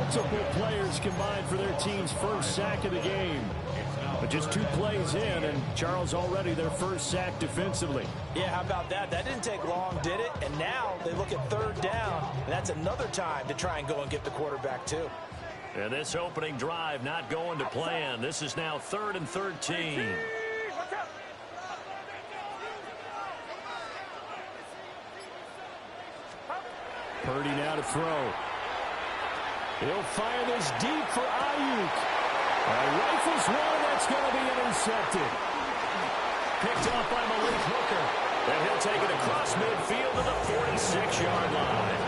Multiple players combined for their team's first sack of the game. But just 2 plays in, and Charles already their first sack defensively. Yeah, how about that? That didn't take long, did it? And now they look at 3rd down, and that's another time to try and go and get the quarterback too. And this opening drive not going to plan. This is now 3rd and 13. Purdy now to throw. He'll fire this deep for Ayuk. Rifles one, that's going to be intercepted. Picked off by Malik Hooker. And he'll take it across midfield to the 46-yard line.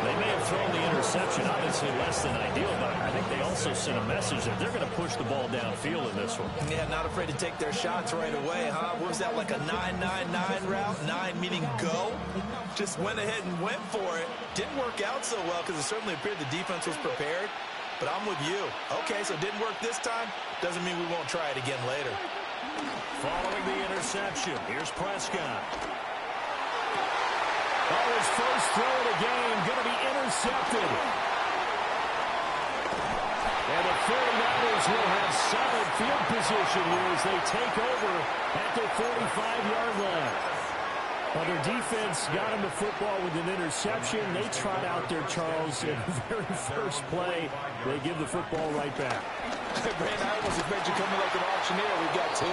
They may have thrown the interception, obviously less than ideal, but I think they also sent a message that they're going to push the ball downfield in this one. Yeah, not afraid to take their shots right away, huh? What was that, like a 9-9-9 route? 9 meaning go? Just went ahead and went for it. Didn't work out so well because it certainly appeared the defense was prepared. But I'm with you. Okay, so it didn't work this time. Doesn't mean we won't try it again later. Following the interception, here's Prescott. Oh, his first throw of the game going to be intercepted. And the 49ers will have solid field position here as they take over at their 45-yard line. Well, their defense got him the football with an interception. They trot out there, Charles, in the very first play. They give the football right back. Brandon, I almost expect you coming like an auctioneer. We got two.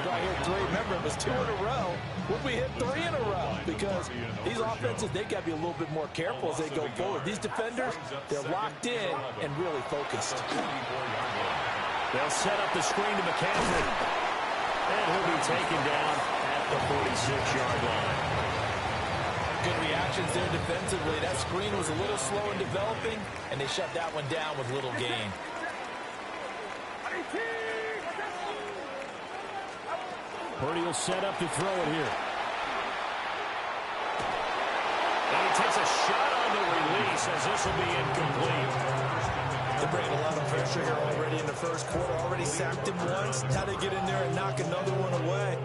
Do I hear 3? Remember, it was 2 in a row. Would we hit 3 in a row? Because these offenses, they got to be a little bit more careful as they go forward. These defenders, they're locked in and really focused. They'll set up the screen to McCaffrey. And he'll be taken down at the 46-yard line. Good reactions there defensively. That screen was a little slow in developing, and they shut that one down with little gain. Purdy will set up to throw it here. And he takes a shot on the release as this will be incomplete. They're bringing a lot of pressure here already in the first quarter. Already sacked him once. Now they get in there and knock another one away.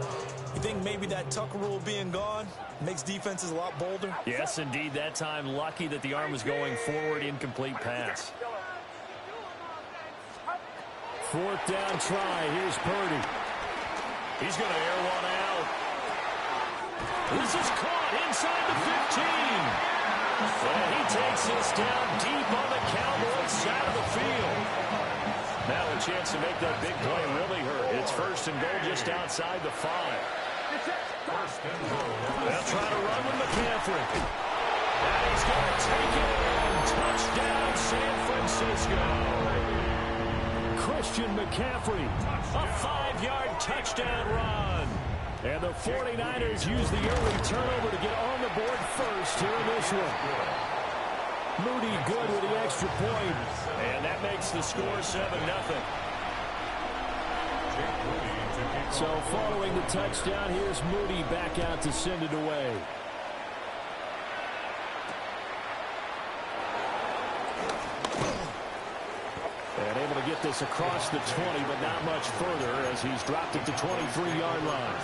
You think maybe that Tucker rule being gone makes defenses a lot bolder? Yes, indeed. That time, lucky that the arm was going forward. Incomplete pass. 4th down try. Here's Purdy. He's going to air one out. This is caught inside the 15. And he takes this down deep on the Cowboys side of the field. Now a chance to make that big play really hurt. It's 1st and goal just outside the 5. They'll try to run with McCaffrey. And he's going to take it in. Touchdown, San Francisco. Christian McCaffrey, a 5-yard touchdown run. And the 49ers use the early turnover to get on the board first here in this one. Moody good with the extra point. And that makes the score 7-0. So following the touchdown, here's Moody back out to send it away. And able to get this across the 20, but not much further as he's dropped it to 23-yard line.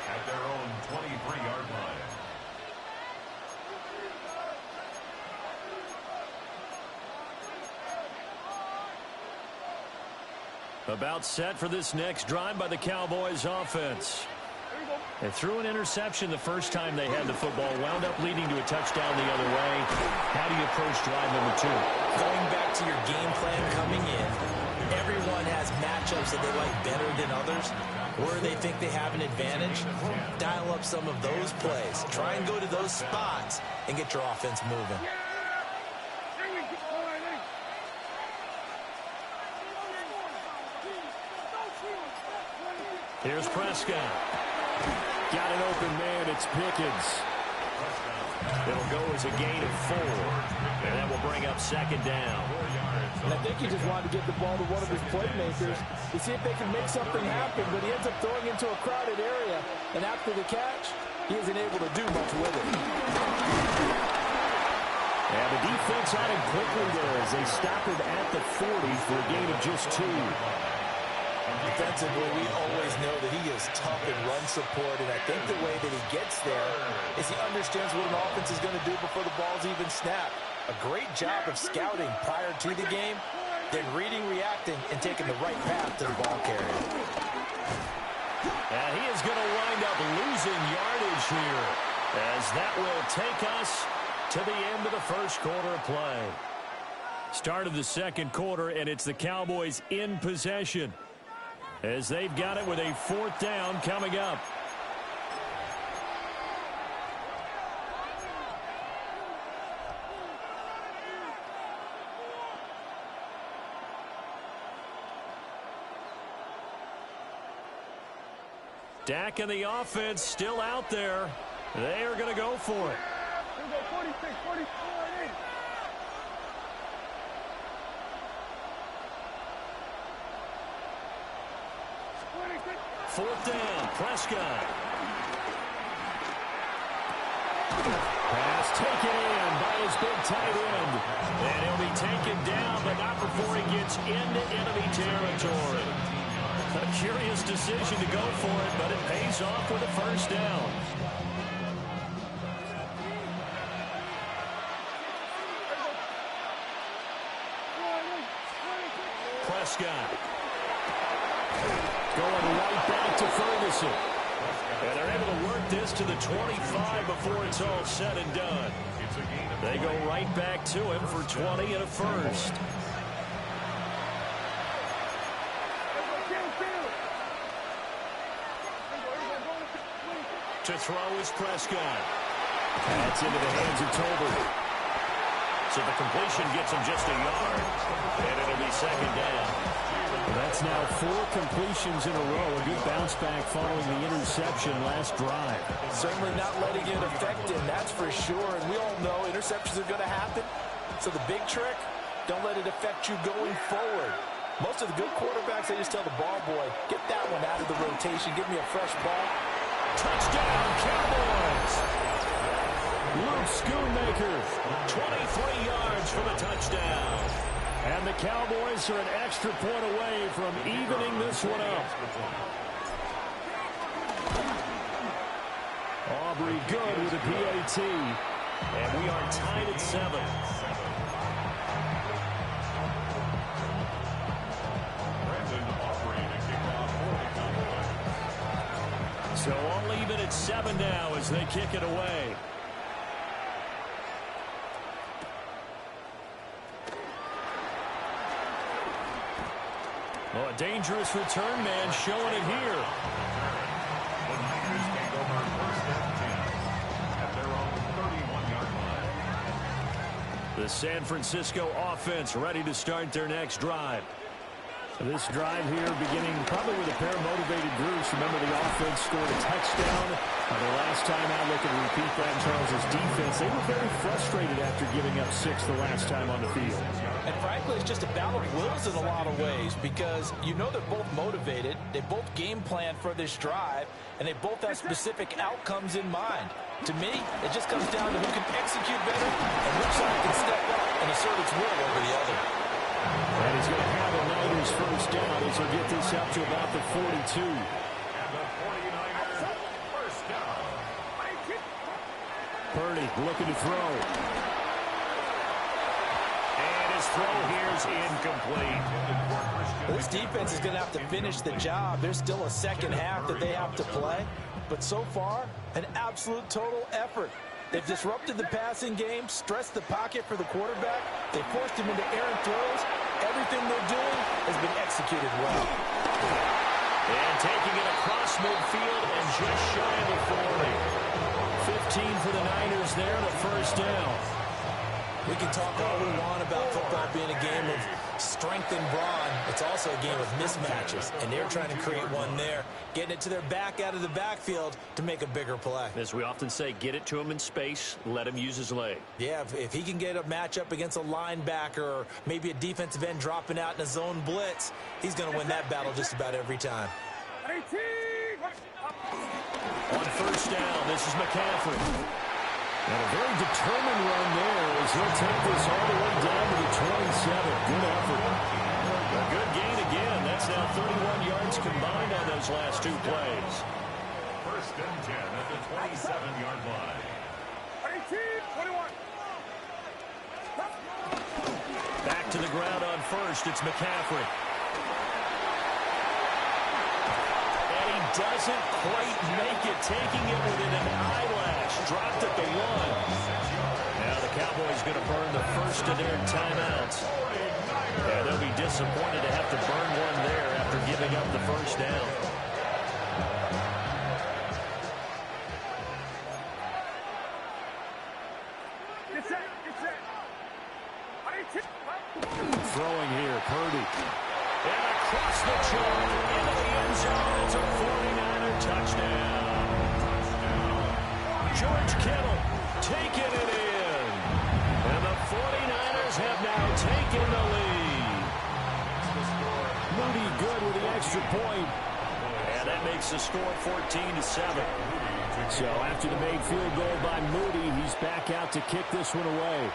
At their own 23-yard line. About set for this next drive by the Cowboys offense. They threw an interception the first time they had the football, wound up leading to a touchdown the other way. How do you approach drive number 2? Going back to your game plan coming in, everyone has matchups that they like better than others, where they think they have an advantage. Dial up some of those plays. Try and go to those spots and get your offense moving. Here's Prescott. Got an open man. It's Pickens. It'll go as a gain of 4. And that will bring up 2nd down. And I think he just wanted to get the ball to one of his playmakers to see if they can make something happen, but he ends up throwing into a crowded area. And after the catch, he isn't able to do much with it. And the defense had him quickly there as they stopped it at the 40 for a gain of just 2. Defensively, we always know that he is tough in run support, and I think the way that he gets there is he understands what an offense is going to do before the ball's even snapped. A great job of scouting prior to the game, then reading, reacting, and taking the right path to the ball carrier. And he is going to wind up losing yardage here, as that will take us to the end of the first quarter of play. Start of the second quarter, and it's the Cowboys in possession, as they've got it with a 4th down coming up. Dak and the offense still out there. They are going to go for it. 4th down, Prescott. Pass taken in by his big tight end. And he'll be taken down, but not before he gets into enemy territory. A curious decision to go for it, but it pays off with a 1st down. Prescott going right back to Ferguson. And they're able to work this to the 25 before it's all said and done. They go right back to him for 20 and a 1st. To throw is Prescott. That's into the hands of Tolbert. So the completion gets him just a yard. And it'll be 2nd down. That's now 4 completions in a row. A good bounce back following the interception last drive. Certainly not letting it affect him, that's for sure. And we all know interceptions are going to happen. So the big trick, don't let it affect you going forward. Most of the good quarterbacks, they just tell the ball boy, get that one out of the rotation. Give me a fresh ball. Touchdown, Cowboys! Luke Schoonmaker, 23 yards for the touchdown. And the Cowboys are an extra point away from evening this one up. Aubrey good with a PAT. And we are tied at 7. So all even at 7 now as they kick it away. Oh, a dangerous return man showing it here. The Niners take over 1st and 10 at their own 31-yard line. The San Francisco offense ready to start their next drive. This drive here beginning probably with a pair of motivated groups. Remember, the offense scored a touchdown. The last time out, looking to repeat that, Charles' defense, they were very frustrated after giving up 6 the last time on the field. And frankly, it's just a battle of wills in a lot of ways because you know they're both motivated. They both game plan for this drive, and they both have specific outcomes in mind. To me, it just comes down to who can execute better and which side can step up and assert its will over the other. And he's going to have a Niners 1st down as he'll get this up to about the 42. And the 49ers 1st down. Purdy looking to throw. And his throw here is incomplete. This defense is going to have to finish the job. There's still a second half that they have to play. But so far, an absolute total effort. They've disrupted the passing game, stressed the pocket for the quarterback. They forced him into errant throws. Everything they're doing has been executed well. And taking it across midfield and just shy of the 40. 15 for the Niners there and a 1st down. We can talk all we want about football being a game of strength and brawn. It's also a game of mismatches, and they're trying to create one there, getting it to their back out of the backfield to make a bigger play. As we often say, get it to him in space, let him use his leg. Yeah, if he can get a matchup against a linebacker or maybe a defensive end dropping out in a zone blitz, he's going to win that battle just about every time. On 1st down, this is McCaffrey. And a very determined run there as he'll take this all the way down to the 27. Good effort. A good gain again. That's now 31 yards combined on those last 2 plays. 1st and 10 at the 27-yard line. to the ground on first. It's McCaffrey. And he doesn't quite make it, taking it within an eyelash. Dropped at the 1. Now the Cowboys going to burn the first of their timeouts. And they'll be disappointed to have to burn one there after giving up the first down. Throwing here, Purdy. And across the chalk into the end zone. It's a 49er touchdown. George Kittle taking it in. And the 49ers have now taken the lead. Moody good with the extra point. And that makes the score 14-7. So after the made field goal by Moody, he's back out to kick this one away.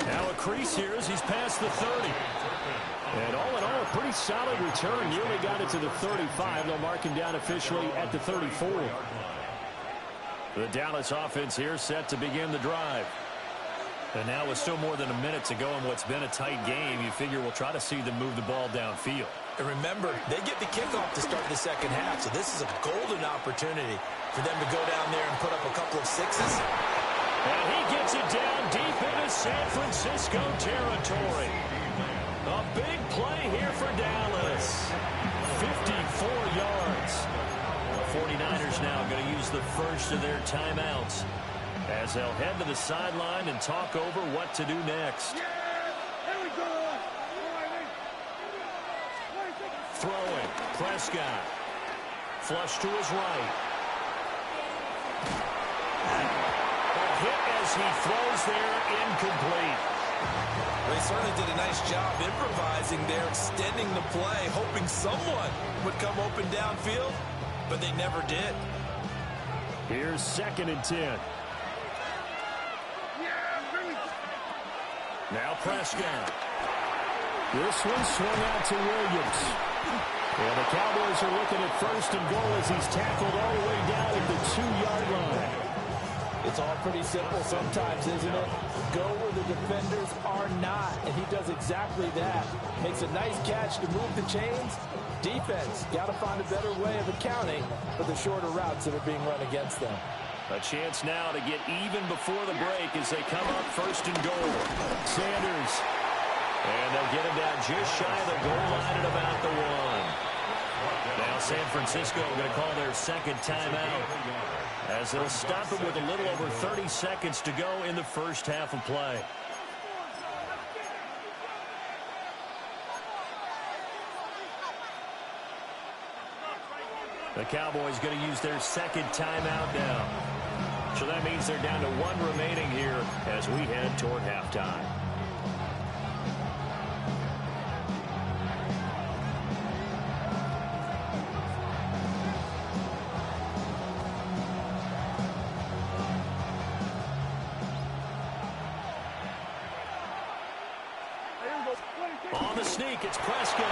Now a crease here as he's past the 30. And all in all, a pretty solid return. Nearly got it to the 35. They'll mark him down officially at the 34. The Dallas offense here set to begin the drive. And now with still more than a minute to go in what's been a tight game, you figure we'll try to see them move the ball downfield. And remember, they get the kickoff to start the second half, so this is a golden opportunity for them to go down there and put up a couple of sixes. And he gets it down deep into San Francisco territory. A big play here for Dallas. 54 yards. The 49ers now going to use the first of their timeouts as they'll head to the sideline and talk over what to do next. Throwing. Prescott. Flush to his right. Hit as he throws there, incomplete. Well, they certainly did a nice job improvising there, extending the play, hoping someone would come open downfield, but they never did. Here's 2nd and 10. Now Prescott. This one swung out to Williams. And the Cowboys are looking at 1st and goal as he's tackled all the way down at the 2-yard line. It's all pretty simple sometimes, isn't it? Go where the defenders are not, and he does exactly that. Makes a nice catch to move the chains. Defense got to find a better way of accounting for the shorter routes that are being run against them. A chance now to get even before the break as they come up 1st and goal. Sanders. And they'll get him down just shy of the goal line at about the 1. Now San Francisco going to call their 2nd timeout as they'll stop it with a little over 30 seconds to go in the first half of play. The Cowboys going to use their 2nd timeout now. So that means they're down to 1 remaining here as we head toward halftime. On the sneak, it's Prescott.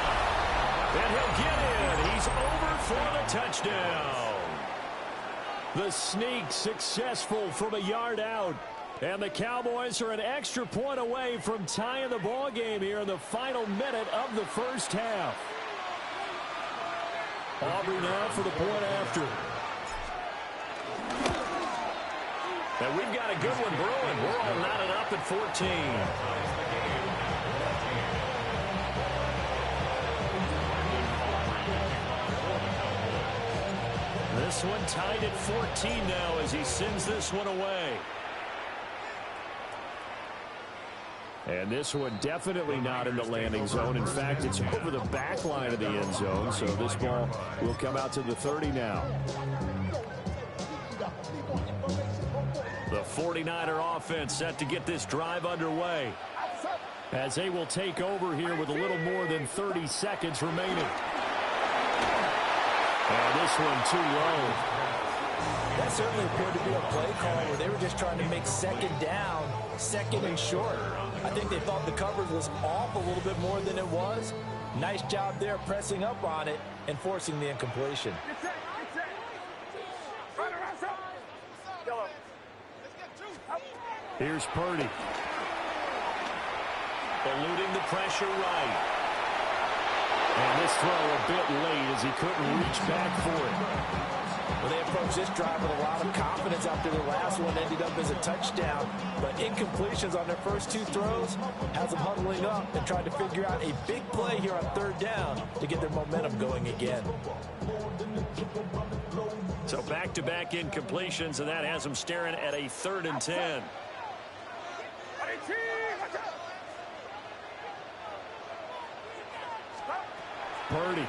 And he'll get in. He's over for the touchdown. The sneak successful from a yard out. And the Cowboys are an extra point away from tying the ball game here in the final minute of the first half. Aubrey now for the point after. And we've got a good one brewing. We're all knotted up at 14. This one tied at 14 now as he sends this one away. And this one definitely not in the landing zone. In fact, it's over the back line of the end zone. So this ball will come out to the 30 now. The 49er offense set to get this drive underway as they will take over here with a little more than 30 seconds remaining. And this one too low. That certainly appeared to be a play call where they were just trying to make 2nd down, 2nd and short. I think they thought the coverage was off a little bit more than it was. Nice job there pressing up on it and forcing the incompletion. Here's Purdy. Eluding the pressure right. And this throw a bit late as he couldn't reach back for it. Well, they approached this drive with a lot of confidence after the last one ended up as a touchdown. But incompletions on their first two throws has them huddling up and trying to figure out a big play here on third down to get their momentum going again. So back-to-back incompletions, and that has them staring at a 3rd and 10. Purdy.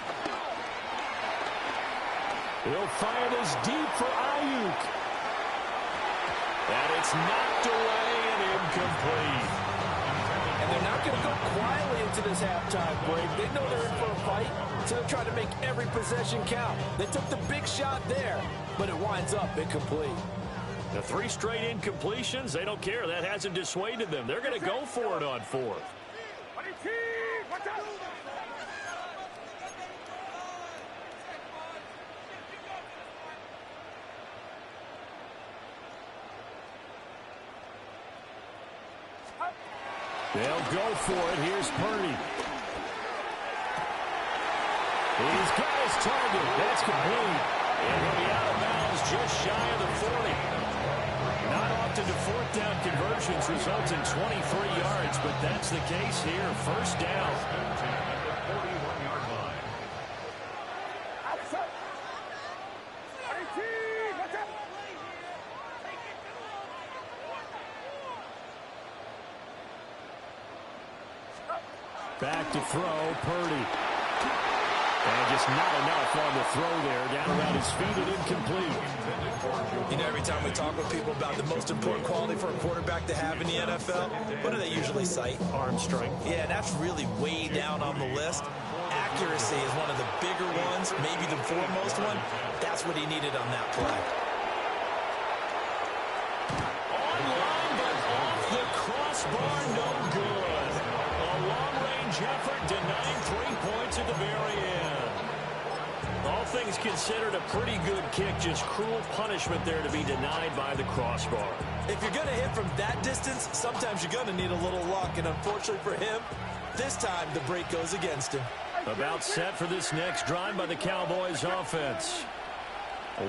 He'll fire this deep for Ayuk. And it's knocked away and incomplete. And they're not going to go quietly into this halftime break. They know they're in for a fight, so they're trying to make every possession count. They took the big shot there, but it winds up incomplete. The 3 straight incompletions, they don't care. That hasn't dissuaded them. They're going to go for it on 4th. They'll go for it. Here's Purdy. He's got his target. That's complete. And he'll be out of bounds just shy of the 40. Not often do 4th down conversions result in 23 yards, but that's the case here. First down. Back to throw, Purdy. And just not enough on the throw there. Down around his feet and incomplete. You know, every time we talk with people about the most important quality for a quarterback to have in the NFL, what do they usually cite? Arm strength. Yeah, and that's really way down on the list. Accuracy is one of the bigger ones, maybe the foremost one. That's what he needed on that play. Online, but off the crossbar, no good. A long-range effort denying 3 points at the very end. All things considered, a pretty good kick, just cruel punishment there to be denied by the crossbar. If you're going to hit from that distance, sometimes you're going to need a little luck, and unfortunately for him, this time the break goes against him. About set for this next drive by the Cowboys offense.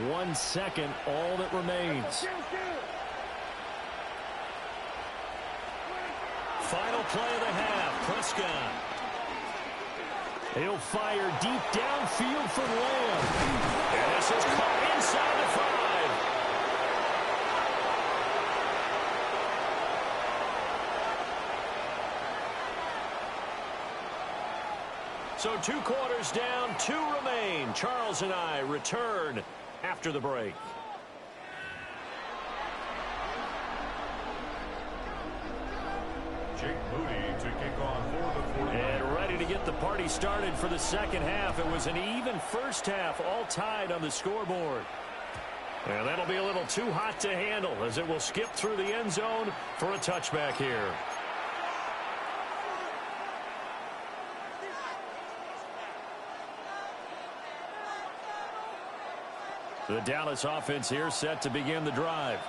1 second, all that remains. Final play of the half, Prescott. He'll fire deep downfield for Lamb. And this is caught inside the 5. So 2 quarters down, 2 remain. Charles and I return after the break. Jake Moody to kick off for the 49ers. And ready to get the party started for the second half. It was an even first half, all tied on the scoreboard. And that'll be a little too hot to handle as it will skip through the end zone for a touchback here. The Dallas offense here set to begin the drive.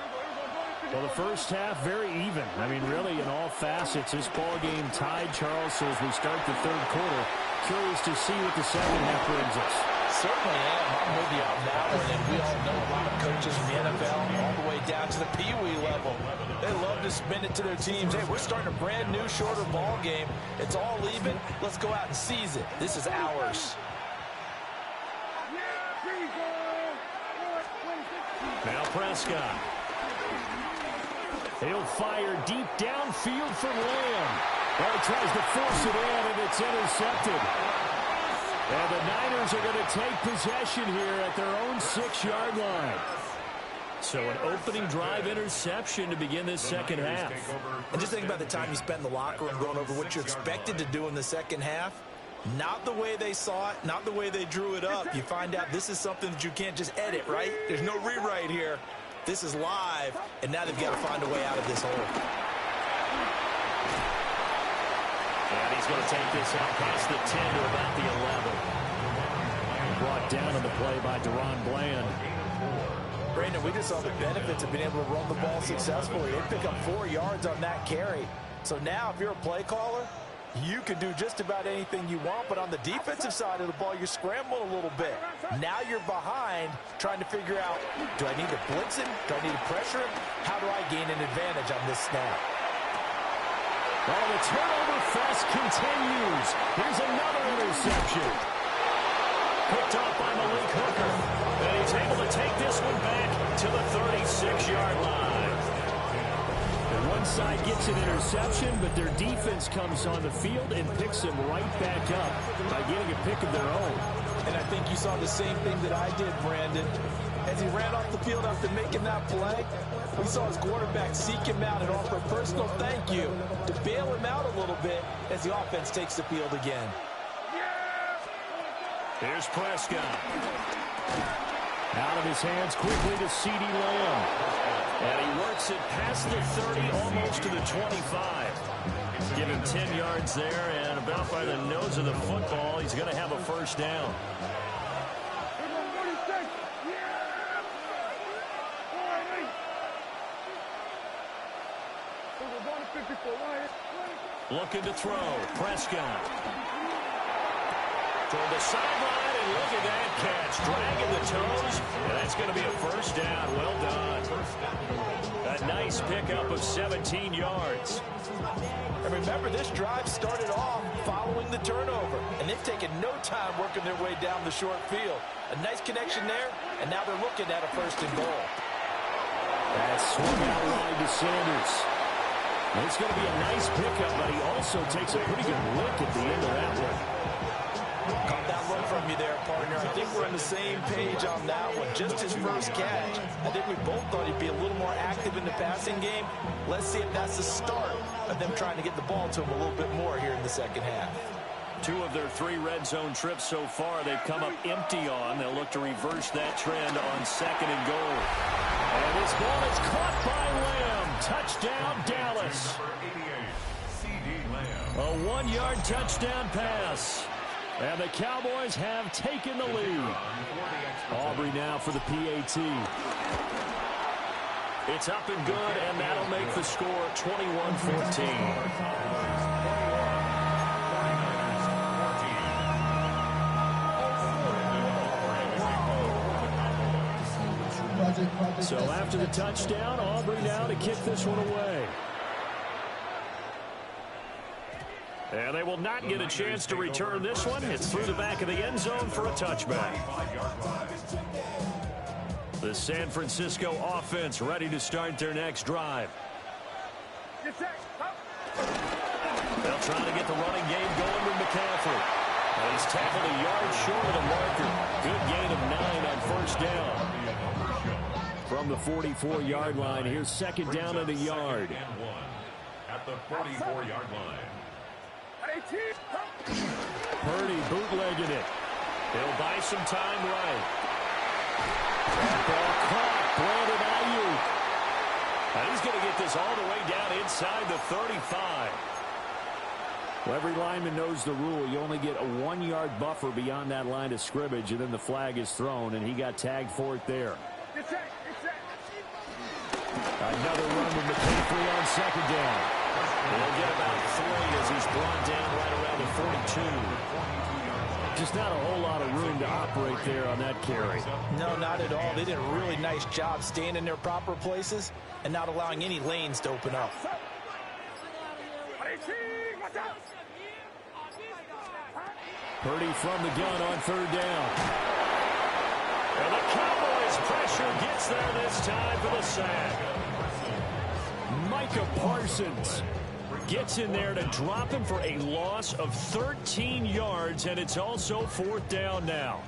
Well, the first half, very even. I mean, really, in all facets, this ball game tied, Charles. So as we start the third quarter, curious to see what the second half brings us. Certainly am. I'm with you on that one. And we all know a lot of coaches in the NFL all the way down to the Pee-wee level. They love to spin it to their teams. Hey, we're starting a brand new, shorter ball game. It's all even. Let's go out and seize it. This is ours. Now Prescott. He'll fire deep downfield for Lamb. Well, he tries to force it in, and it's intercepted. And the Niners are going to take possession here at their own 6-yard line. So an opening drive interception to begin this second half. And just think about the time you spent in the locker room going over what you expected to do in the second half. Not the way they saw it, not the way they drew it up. You find out this is something that you can't just edit, right? There's no rewrite here. This is live, and now they've got to find a way out of this hole. And he's going to take this out past the 10 to about the 11. Brought down on the play by Deron Bland. Brandon, we just saw the benefits of being able to run the ball successfully. They pick up 4 yards on that carry. So now if you're a play caller, you can do just about anything you want, but on the defensive side of the ball, you're scrambling a little bit. Now you're behind, trying to figure out, do I need to blitz him? Do I need to pressure him? How do I gain an advantage on this snap? Well, the turnover fest continues. Here's another interception. Picked off by Malik Hooker. And he's able to take this one back to the 36-yard line. One side gets an interception, but their defense comes on the field and picks him right back up by getting a pick of their own. And I think you saw the same thing that I did, Brandon. As he ran off the field after making that play, we saw his quarterback seek him out and offer a personal thank you to bail him out a little bit as the offense takes the field again. Here's Prescott. Out of his hands quickly to CeeDee Lamb. And he works it past the 30, almost to the 25. Give him 10 yards there, and about by the nose of the football, he's going to have a first down. Looking to throw. Prescott. Toward the sideline, and look at that catch. Dragging the toes, and that's going to be a first down. Well done. A nice pickup of 17 yards. And remember, this drive started off following the turnover, and they've taken no time working their way down the short field. A nice connection there, and now they're looking at a first and goal. That swung out wide to Sanders. And it's going to be a nice pickup, but he also takes a pretty good look at the end of that one. Caught that look from you there, partner. I think we're on the same page on that one. Just his first catch. I think we both thought he'd be a little more active in the passing game. Let's see if that's the start of them trying to get the ball to him a little bit more here in the second half. 2 of their 3 red zone trips so far, they've come up empty on. They'll look to reverse that trend on second and goal. And this ball is caught by Lamb. Touchdown, Dallas. A 1-yard touchdown pass. And the Cowboys have taken the lead. Aubrey now for the PAT. It's up and good, and that'll make the score 21-14. So after the touchdown, Aubrey now to kick this one away. And they will not get a chance to return this one. It's through the back of the end zone for a touchback. The San Francisco offense ready to start their next drive. They'll try to get the running game going with McCaffrey. And he's tackled a yard short of the marker. Good gain of 9 on first down. From the 44-yard line, here's second down and a yard. At the 44-yard line. Purdy bootlegging it. He'll buy some time right. That ball caught. Brandon Ayuk. And he's going to get this all the way down inside the 35. Well, every lineman knows the rule. You only get a 1-yard buffer beyond that line of scrimmage, and then the flag is thrown, and he got tagged for it there. Another run with McCaffrey on second down. He'll get about 3 as he's brought down right around the 42. Just not a whole lot of room to operate there on that carry. No, not at all. They did a really nice job staying in their proper places and not allowing any lanes to open up. Purdy from the gun on third down. And the Cowboys pressure gets there this time for the sack. Micah Parsons gets in there to drop him for a loss of 13 yards, and it's also fourth down now.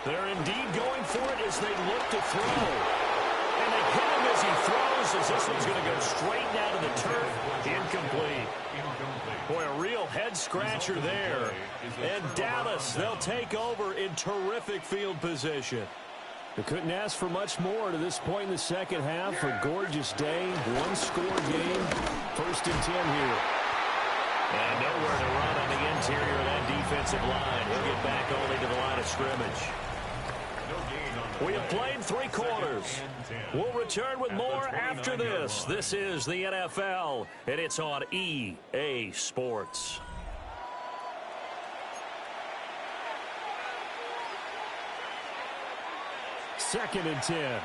They're indeed going for it as they look to throw. And they hit him as he throws, as this one's going to go straight down to the turf. Incomplete. Boy, a real head-scratcher there. And Dallas, they'll take over in terrific field position. They couldn't ask for much more to this point in the second half. A gorgeous day, one-score game. 1st and 10 here. And nowhere to run on the interior of that defensive line. He'll get back only to the line of scrimmage. We have played 3 quarters. We'll return with more after this. This is the NFL, and it's on EA Sports. Second and 10.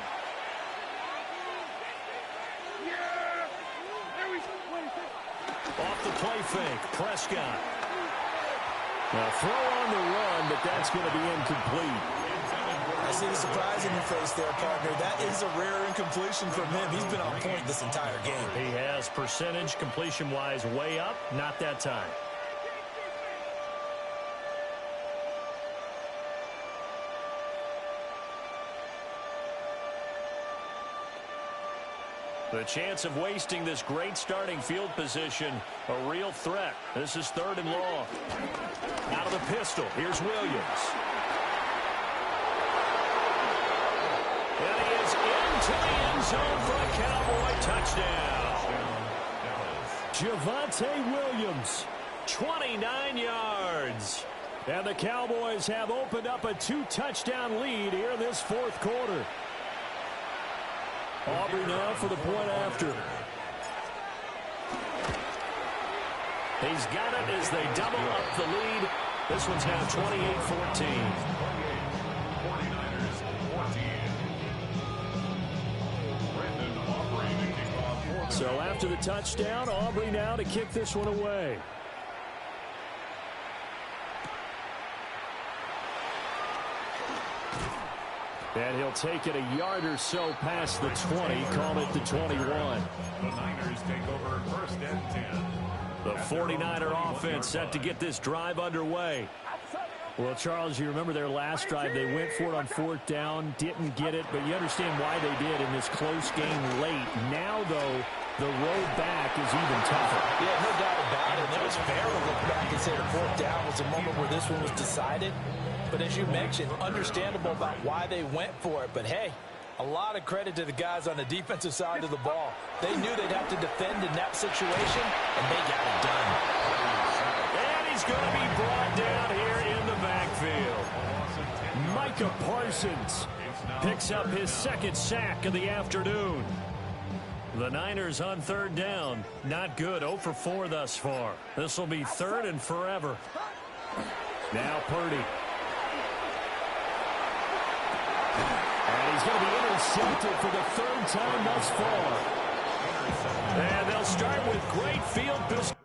Off the play fake, Prescott. Now throw on the run, but that's going to be incomplete. I see the surprise in your face there, partner. That is a rare incompletion from him. He's been on point this entire game. He has percentage completion-wise way up, not that time. The chance of wasting this great starting field position, a real threat. This is 3rd and long. Out of the pistol, here's Williams. And he is into the end zone for a Cowboy touchdown. Javonte Williams, 29 yards. and the Cowboys have opened up a 2-touchdown lead here in this 4th quarter. Aubrey now for the point after. He's got it as they double up the lead. This one's now 28-14. So after the touchdown, Aubrey now to kick this one away. And he'll take it a yard or so past the 20, call it the 21. The Niners take over 1st and 10. The 49er offense set to get this drive underway. Well, Charles, you remember their last drive. They went for it on 4th down, didn't get it, but you understand why they did in this close game late. Now, though, the road back is even tougher. Yeah, no doubt about it. And it was fair to look back and say the 4th down was the moment where this one was decided. But as you mentioned, understandable about why they went for it. But, hey, a lot of credit to the guys on the defensive side of the ball. They knew they'd have to defend in that situation, and they got it done. And he's going to be brought down here in the backfield. Micah Parsons picks up his 2nd sack of the afternoon. The Niners on 3rd down. Not good. 0 for 4 thus far. This will be 3rd and forever. Now Purdy. And he's going to be intercepted for the 3rd time thus far. And they'll start with great field position.